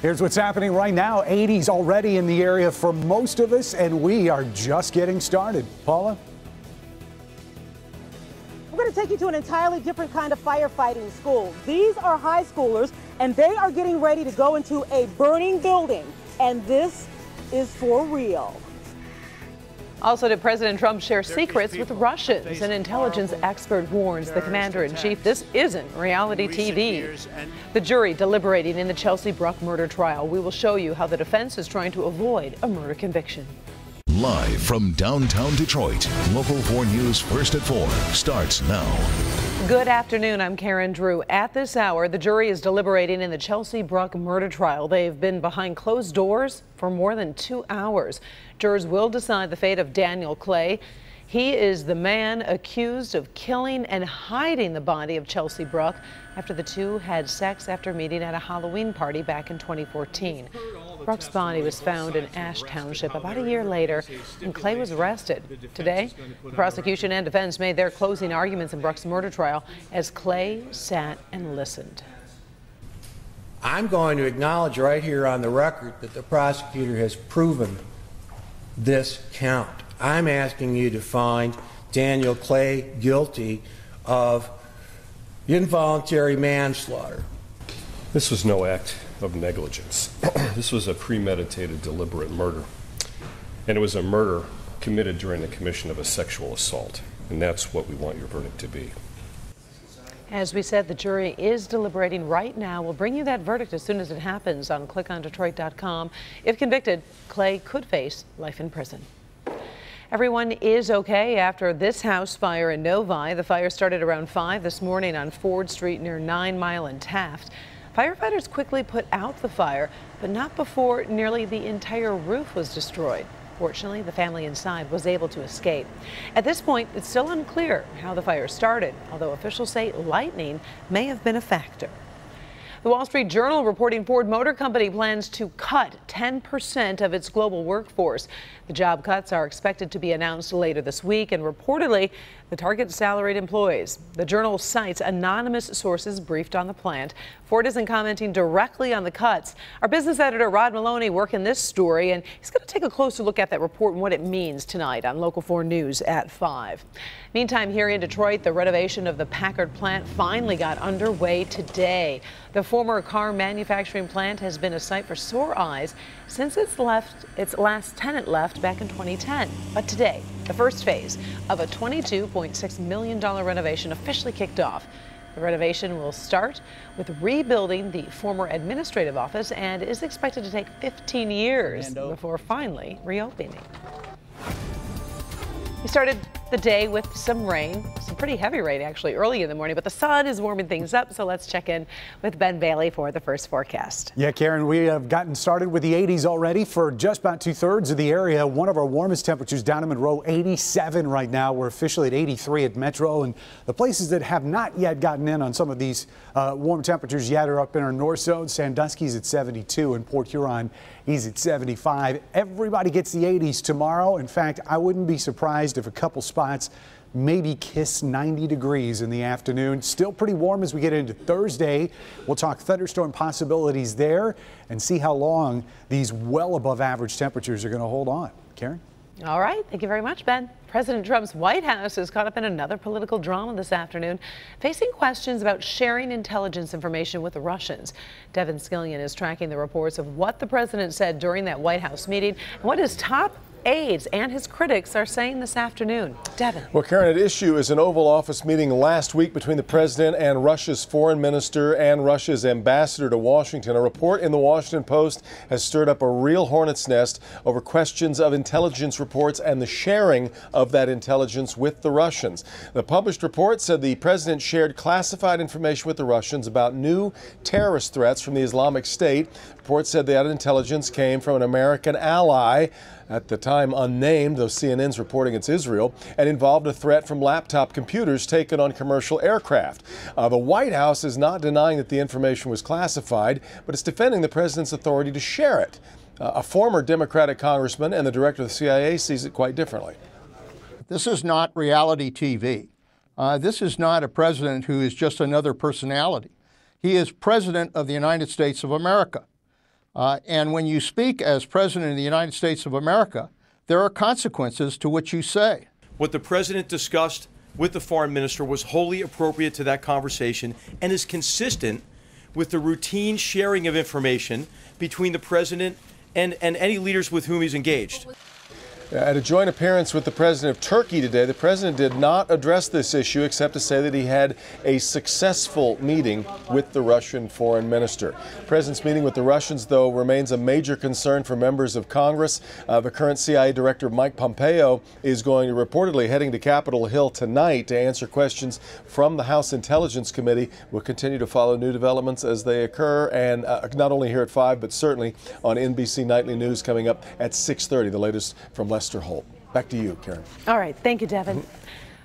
Here's what's happening right now. 80s already in the area for most of us, and we are just getting started. Paula? We're going to take you to an entirely different kind of firefighting school. These are high schoolers, and they are getting ready to go into a burning building, and this is for real. Also, did President Trump share secrets with Russians? An intelligence expert warns the commander-in-chief this isn't reality TV. The jury deliberating in the Chelsea Bruck murder trial. We will show you how the defense is trying to avoid a murder conviction. Live from downtown Detroit, Local 4 News First at 4 starts now. Good afternoon, I'm Karen Drew. At this hour, the jury is deliberating in the Chelsea Bruck murder trial. They've been behind closed doors for more than 2 hours. Jurors will decide the fate of Daniel Clay. He is the man accused of killing and hiding the body of Chelsea Bruck after the two had sex after meeting at a Halloween party back in 2014. Bruck's body was found in Ash Township about a year later, and Clay was arrested. Today, the prosecution and defense made their closing arguments in Bruck's murder trial as Clay sat and listened. I'm going to acknowledge right here on the record that the prosecutor has proven this count. I'm asking you to find Daniel Clay guilty of involuntary manslaughter. This was no act of negligence. This was a premeditated, deliberate murder. And it was a murder committed during the commission of a sexual assault. And that's what we want your verdict to be. As we said, the jury is deliberating right now. We'll bring you that verdict as soon as it happens on clickondetroit.com. If convicted, Clay could face life in prison. Everyone is okay after this house fire in Novi. The fire started around 5 this morning on Ford Street near 9 Mile and Taft. Firefighters quickly put out the fire, but not before nearly the entire roof was destroyed. Fortunately, the family inside was able to escape. At this point, it's still unclear how the fire started, although officials say lightning may have been a factor. The Wall Street Journal reporting Ford Motor Company plans to cut 10% of its global workforce. The job cuts are expected to be announced later this week, and reportedly the target salaried employees. The Journal cites anonymous sources briefed on the plant. Ford isn't commenting directly on the cuts. Our business editor Rod Maloney working this story, and he's going to take a closer look at that report and what it means tonight on Local 4 News at 5. Meantime, here in Detroit, the renovation of the Packard plant finally got underway today. The former car manufacturing plant has been a sight for sore eyes since its last tenant left back in 2010. But today, the first phase of a $22.6 million renovation officially kicked off. The renovation will start with rebuilding the former administrative office and is expected to take 15 years before finally reopening. We started the day with some rain, some pretty heavy rain actually early in the morning, but the sun is warming things up. So let's check in with Ben Bailey for the first forecast. Yeah, Karen, we have gotten started with the 80s already for just about 2/3 of the area. One of our warmest temperatures down in Monroe, 87 right now. We're officially at 83 at Metro, and the places that have not yet gotten in on some of these warm temperatures yet are up in our north zone. Sandusky's at 72 and Port Huron, he's at 75. Everybody gets the 80s tomorrow. In fact, I wouldn't be surprised if a couple spots maybe kiss 90 degrees in the afternoon. Still pretty warm as we get into Thursday. We'll talk thunderstorm possibilities there and see how long these well above average temperatures are going to hold on. Karen? All right. Thank you very much, Ben. President Trump's White House is caught up in another political drama this afternoon, facing questions about sharing intelligence information with the Russians. Devin Scillian is tracking the reports of what the president said during that White House meeting and what his top aides and his critics are saying this afternoon. Devin. Well, Karen, at issue is an Oval Office meeting last week between the president and Russia's foreign minister and Russia's ambassador to Washington. A report in the Washington Post has stirred up a real hornet's nest over questions of intelligence reports and the sharing of that intelligence with the Russians. The published report said the president shared classified information with the Russians about new terrorist threats from the Islamic State. The report said that intelligence came from an American ally, at the time unnamed, though CNN's reporting it's Israel, and involved a threat from laptop computers taken on commercial aircraft. The White House is not denying that the information was classified, but it's defending the president's authority to share it. A former Democratic congressman and the director of the CIA sees it quite differently. This is not reality TV. This is not a president who is just another personality. He is president of the United States of America. And when you speak as President of the United States of America, there are consequences to what you say. What the President discussed with the Foreign Minister was wholly appropriate to that conversation and is consistent with the routine sharing of information between the President and any leaders with whom he's engaged. At a joint appearance with the President of Turkey today, the President did not address this issue except to say that he had a successful meeting with the Russian Foreign Minister. The President's meeting with the Russians, though, remains a major concern for members of Congress. The current CIA Director Mike Pompeo is going to reportedly heading to Capitol Hill tonight to answer questions from the House Intelligence Committee. We'll continue to follow new developments as they occur, and not only here at 5, but certainly on NBC Nightly News coming up at 6:30. The latest from Lester Holt. Back to you, Karen. All right. Thank you, Devin.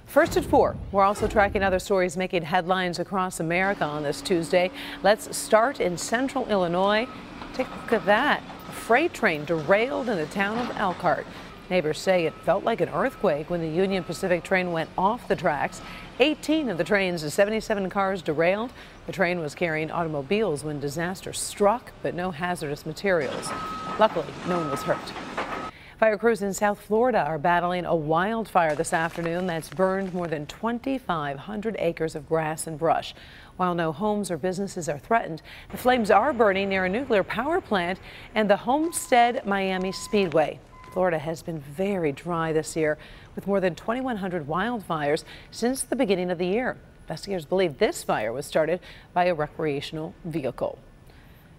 First at 4, we're also tracking other stories making headlines across America on this Tuesday. Let's start in central Illinois. Take a look at that. A freight train derailed in the town of Elkhart. Neighbors say it felt like an earthquake when the Union Pacific train went off the tracks. 18 of the train's 77 cars derailed. The train was carrying automobiles when disaster struck, but no hazardous materials. Luckily, no one was hurt. Fire crews in South Florida are battling a wildfire this afternoon that's burned more than 2,500 acres of grass and brush. While no homes or businesses are threatened, the flames are burning near a nuclear power plant and the Homestead Miami Speedway. Florida has been very dry this year, with more than 2,100 wildfires since the beginning of the year. Investigators believe this fire was started by a recreational vehicle.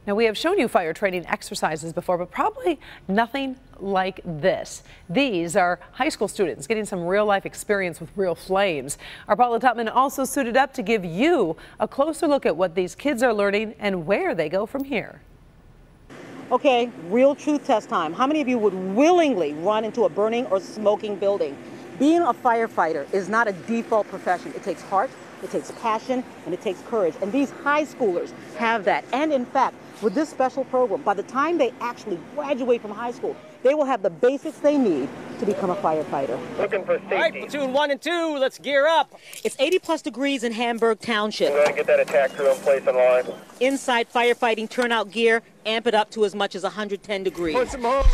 Now, we have shown you fire training exercises before, but probably nothing like this. These are high school students getting some real-life experience with real flames. Our Paula Tutman also suited up to give you a closer look at what these kids are learning and where they go from here. Okay, real truth test time. How many of you would willingly run into a burning or smoking building? Being a firefighter is not a default profession. It takes heart, it takes passion, and it takes courage. And these high schoolers have that. And in fact, with this special program, by the time they actually graduate from high school, they will have the basics they need to become a firefighter. Looking for safety. All right, platoon 1 and 2, let's gear up. It's 80+ degrees in Hamburg Township. We're going to get that attack crew in place on line. Inside firefighting turnout gear, amp it up to as much as 110 degrees. Put some hose.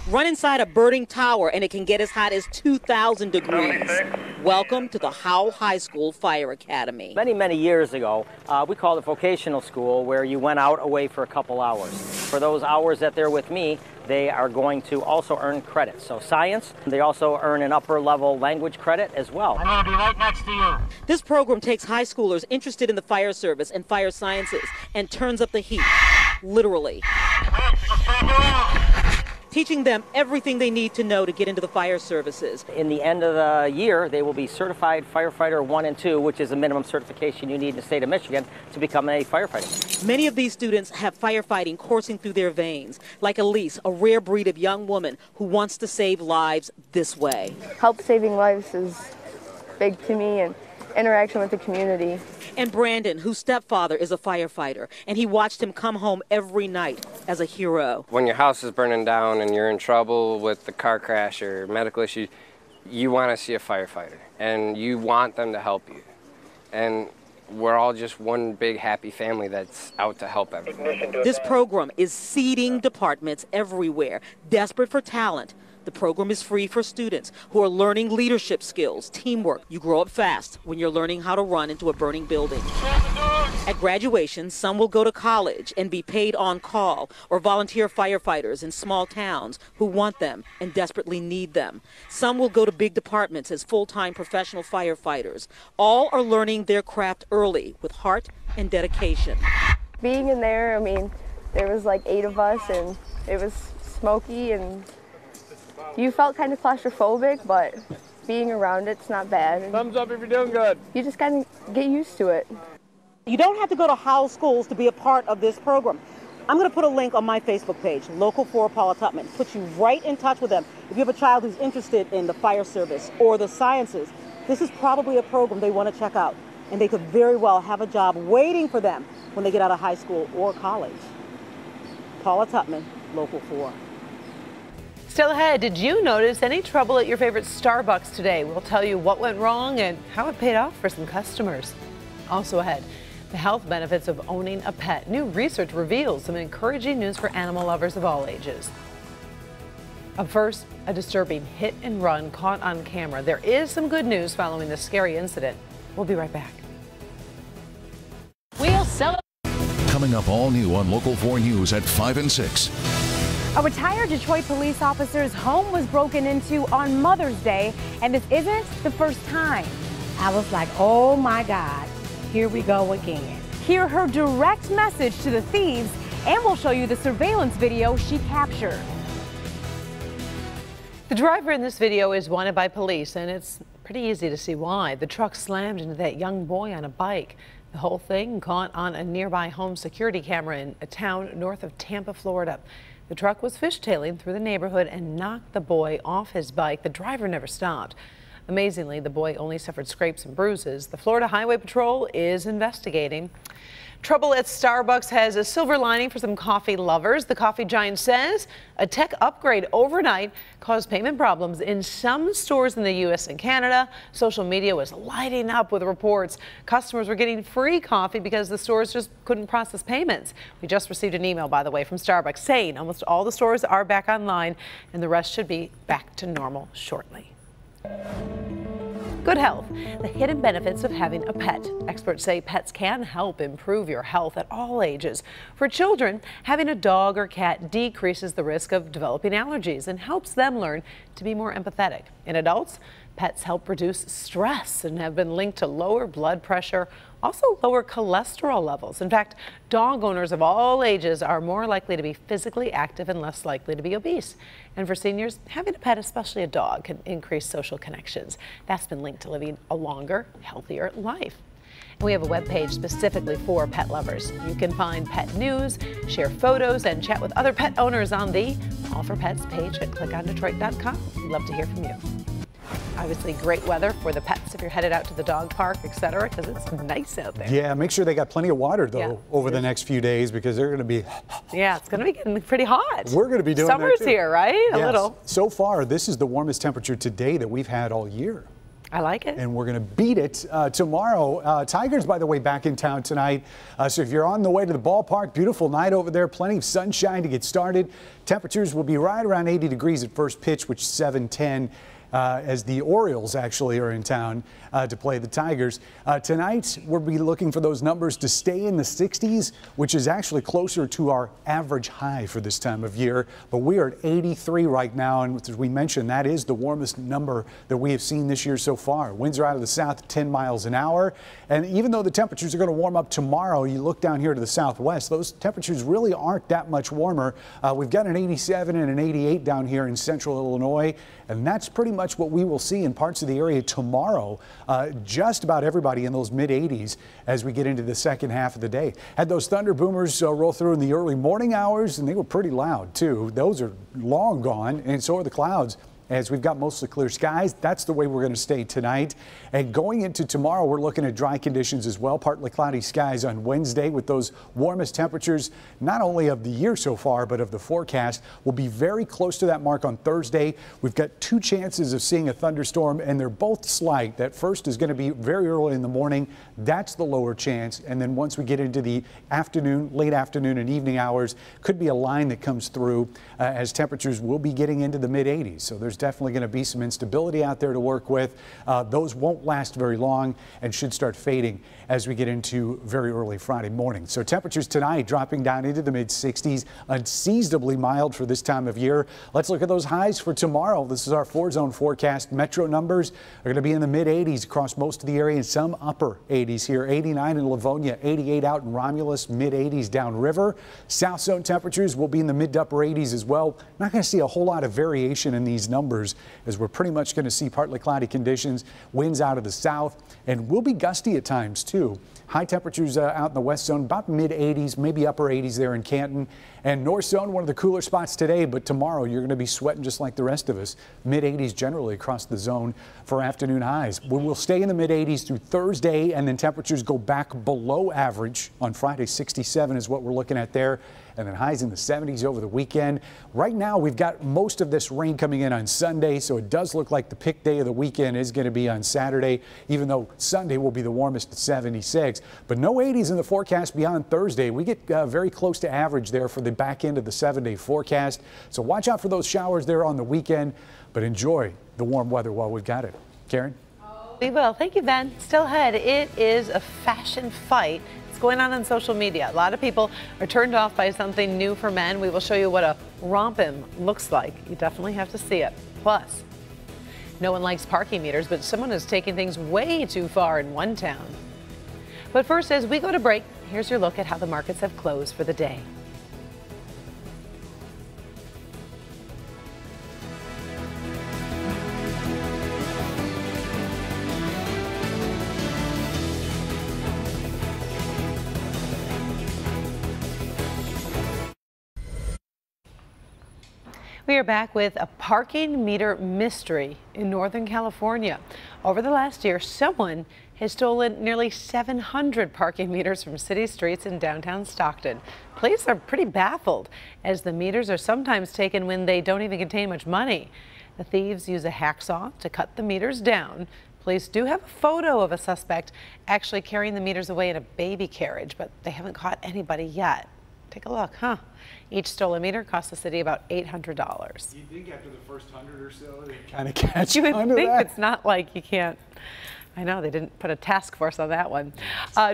Run inside a burning tower and it can get as hot as 2,000 degrees. Welcome to the Howell High School Fire Academy. Many years ago, we called it vocational school, where you went out away for a couple hours. For those hours that they're with me, they are going to also earn credit. So science, they also earn an upper level language credit as well. I'm going to be right next to you. This program takes high schoolers interested in the fire service and fire sciences and turns up the heat, literally. Teaching them everything they need to know to get into the fire services. In the end of the year, they will be certified firefighter 1 and 2, which is a minimum certification you need in the state of Michigan to become a firefighter. Many of these students have firefighting coursing through their veins, like Elise, a rare breed of young woman who wants to save lives this way. Help saving lives is big to me, and interaction with the community. And Brandon, whose stepfather is a firefighter, and he watched him come home every night as a hero. When your house is burning down and you're in trouble with the car crash or medical issue, you want to see a firefighter, and you want them to help you. And we're all just one big happy family that's out to help everyone. This program is seeding departments everywhere, desperate for talent. The program is free for students who are learning leadership skills, teamwork. You grow up fast when you're learning how to run into a burning building. At graduation, some will go to college and be paid on call or volunteer firefighters in small towns who want them and desperately need them. Some will go to big departments as full-time professional firefighters. All are learning their craft early with heart and dedication. Being in there, I mean, there was like 8 of us and it was smoky and you felt kind of claustrophobic, but being around it's not bad. Thumbs up if you're doing good. You just kind of get used to it. You don't have to go to Howell schools to be a part of this program. I'm going to put a link on my Facebook page, Local 4 Paula Tutman. Put you right in touch with them. If you have a child who's interested in the fire service or the sciences, this is probably a program they want to check out. And they could very well have a job waiting for them when they get out of high school or college. Paula Tutman, Local 4. Still ahead, did you notice any trouble at your favorite Starbucks today? We'll tell you what went wrong and how it paid off for some customers. Also ahead, The health benefits of owning a pet. New research reveals some encouraging news for animal lovers of all ages. Up first, a disturbing hit and run caught on camera. There is some good news following this scary incident. We'll be right back. We'll celebrate. Coming up all new on Local 4 News at 5 and 6. A retired Detroit police officer's home was broken into on Mother's Day, and this isn't the first time. I was like, oh my God, here we go again. Hear her direct message to the thieves, and we'll show you the surveillance video she captured. The driver in this video is wanted by police, and it's pretty easy to see why. The truck slammed into that young boy on a bike. The whole thing caught on a nearby home security camera in a town north of Tampa, Florida. The truck was fishtailing through the neighborhood and knocked the boy off his bike. The driver never stopped. Amazingly, the boy only suffered scrapes and bruises. The Florida Highway Patrol is investigating. Trouble at Starbucks has a silver lining for some coffee lovers. The coffee giant says a tech upgrade overnight caused payment problems in some stores in the U.S. and Canada. Social media was lighting up with reports. Customers were getting free coffee because the stores just couldn't process payments. We just received an email, by the way, from Starbucks saying almost all the stores are back online and the rest should be back to normal shortly. Good health, the hidden benefits of having a pet. Experts say pets can help improve your health at all ages. For children, having a dog or cat decreases the risk of developing allergies and helps them learn to be more empathetic. In adults, pets help reduce stress and have been linked to lower blood pressure, also lower cholesterol levels. In fact, dog owners of all ages are more likely to be physically active and less likely to be obese. And for seniors, having a pet, especially a dog, can increase social connections. That's been linked to living a longer, healthier life. And we have a webpage specifically for pet lovers. You can find pet news, share photos, and chat with other pet owners on the All for Pets page at clickondetroit.com. We'd love to hear from you. Obviously, great weather for the pets if you're headed out to the dog park, etc., because it's nice out there. Yeah, make sure they got plenty of water, though, over the next few days, because they're going to be... Yeah, it's going to be getting pretty hot. We're going to be doing Summer's that, too. here, right? A little. So far, this is the warmest temperature today that we've had all year. I like it. And we're going to beat it tomorrow. Tigers, by the way, back in town tonight. So if you're on the way to the ballpark, beautiful night over there, plenty of sunshine to get started. Temperatures will be right around 80 degrees at first pitch, which is 7:10. As the Orioles actually are in town to play the Tigers. Tonight, we'll be looking for those numbers to stay in the 60s, which is actually closer to our average high for this time of year. But we are at 83 right now, and as we mentioned, that is the warmest number that we have seen this year so far. Winds are out of the south 10 miles an hour, and even though the temperatures are going to warm up tomorrow, you look down here to the southwest, those temperatures really aren't that much warmer. We've got an 87 and an 88 down here in central Illinois, and that's pretty much what we will see in parts of the area tomorrow. Just about everybody in those mid-80s as we get into the second half of the day. Had those thunder boomers roll through in the early morning hours, and they were pretty loud too. Those are long gone, and so are the clouds. As we've got mostly clear skies, that's the way we're going to stay tonight. And going into tomorrow, we're looking at dry conditions as well. Partly cloudy skies on Wednesday with those warmest temperatures, not only of the year so far, but of the forecast. We'll be very close to that mark on Thursday. We've got 2 chances of seeing a thunderstorm, and they're both slight. That first is going to be very early in the morning. That's the lower chance. And then once we get into the afternoon, late afternoon and evening hours, could be a line that comes through as temperatures will be getting into the mid-80s. So there's definitely going to be some instability out there to work with. Those won't last very long and should start fading as we get into very early Friday morning. So temperatures tonight dropping down into the mid-60s, unseasonably mild for this time of year. Let's look at those highs for tomorrow. This is our 4-zone forecast. Metro numbers are going to be in the mid-80s across most of the area and some upper 80s here. 89 in Livonia, 88 out in Romulus, mid-80s downriver. South zone temperatures will be in the mid to upper 80s as well. Not going to see a whole lot of variation in these numbers as we're pretty much going to see partly cloudy conditions, winds out of the south, and will be gusty at times too. High temperatures out in the west zone, about mid-80s, maybe upper 80s there in Canton. And north zone, one of the cooler spots today, but tomorrow you're going to be sweating just like the rest of us. Mid-80s generally across the zone for afternoon highs. We'll stay in the mid-80s through Thursday, and then temperatures go back below average on Friday. 67 is what we're looking at there. And then highs in the 70s over the weekend. Right now, we've got most of this rain coming in on Sunday, so it does look like the pick day of the weekend is going to be on Saturday, even though Sunday will be the warmest at 76. 76, but no 80s in the forecast beyond Thursday. We get very close to average there for the back end of the 7-day forecast. So watch out for those showers there on the weekend, but enjoy the warm weather while we've got it. Karen? We will. Thank you, Ben. Still ahead, it is a fashion fight. It's going on social media. A lot of people are turned off by something new for men. We will show you what a rompim looks like. You definitely have to see it. Plus, no one likes parking meters, but someone is taking things way too far in one town. But first, as we go to break, here's your look at how the markets have closed for the day. We are back with a parking meter mystery in Northern California. Over the last year, someone has stolen nearly 700 parking meters from city streets in downtown Stockton. Police are pretty baffled, as the meters are sometimes taken when they don't even contain much money. The thieves use a hacksaw to cut the meters down. Police do have a photo of a suspect actually carrying the meters away in a baby carriage, but they haven't caught anybody yet. Take a look, huh? Each stolen meter costs the city about $800. You think after the first 100 or so, they kind of catch you would on to think that? It's not like you can't. I know they didn't put a task force on that one.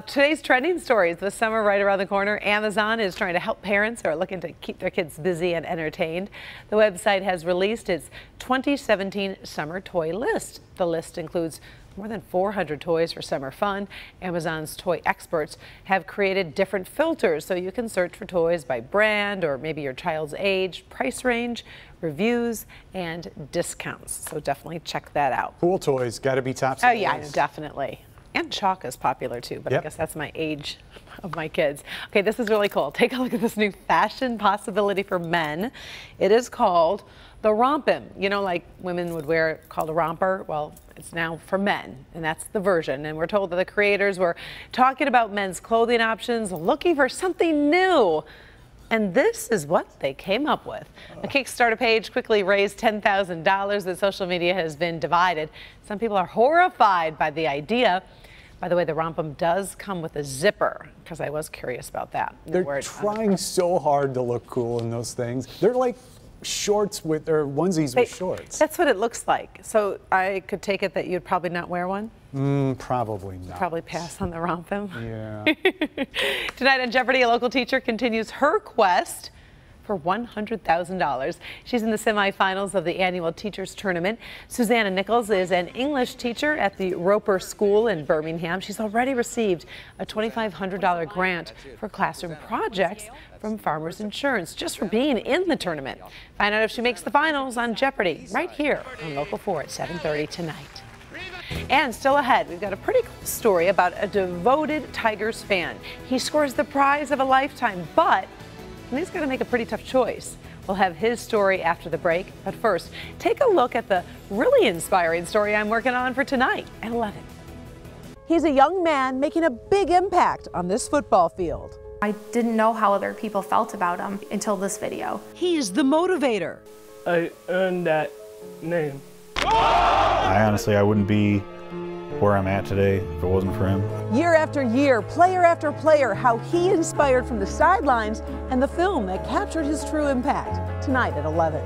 Today's trending stories this summer right around the corner. Amazon is trying to help parents who are looking to keep their kids busy and entertained. The website has released its 2017 summer toy list. The list includes more than 400 toys for summer fun. Amazon's toy experts have created different filters so you can search for toys by brand or maybe your child's age, price range, reviews, and discounts. So definitely check that out. Pool toys got to be top. Oh yeah, definitely. And chalk is popular too, but Yep. I guess that's my age of my kids. Okay, this is really cool. Take a look at this new fashion possibility for men. It is called the rompim. You know, like women would wear called a romper. Well, it's now for men, and that's the version. And we're told that the creators were talking about men's clothing options, looking for something new. And this is what they came up with. The Kickstarter page quickly raised $10,000. The social media has been divided. Some people are horrified by the idea. By the way, the rompim does come with a zipper, because I was curious about that. They're trying so hard to look cool in those things. They're like shorts with, or onesies with shorts. That's what it looks like. So I could take it that you'd probably not wear one? Probably not. Probably pass on the rompim. Yeah. Tonight on Jeopardy, a local teacher continues her quest for $100,000. She's in the semifinals of the annual teachers tournament. Susanna Nichols is an English teacher at the Roper School in Birmingham. She's already received a $2,500 grant for classroom projects from Farmers Insurance just for being in the tournament. Find out if she makes the finals on Jeopardy right here on Local 4 at 7:30 tonight. And still ahead, we've got a pretty cool story about a devoted Tigers fan. He scores the prize of a lifetime, but he's going to make a pretty tough choice. We'll have his story after the break. But first, take a look at the really inspiring story I'm working on for tonight at 11. He's a young man making a big impact on this football field. I didn't know how other people felt about him until this video. He's the motivator. I earned that name. I wouldn't be where I'm at today if it wasn't for him. Year after year, player after player, how he inspired from the sidelines and the film that captured his true impact. Tonight at 11.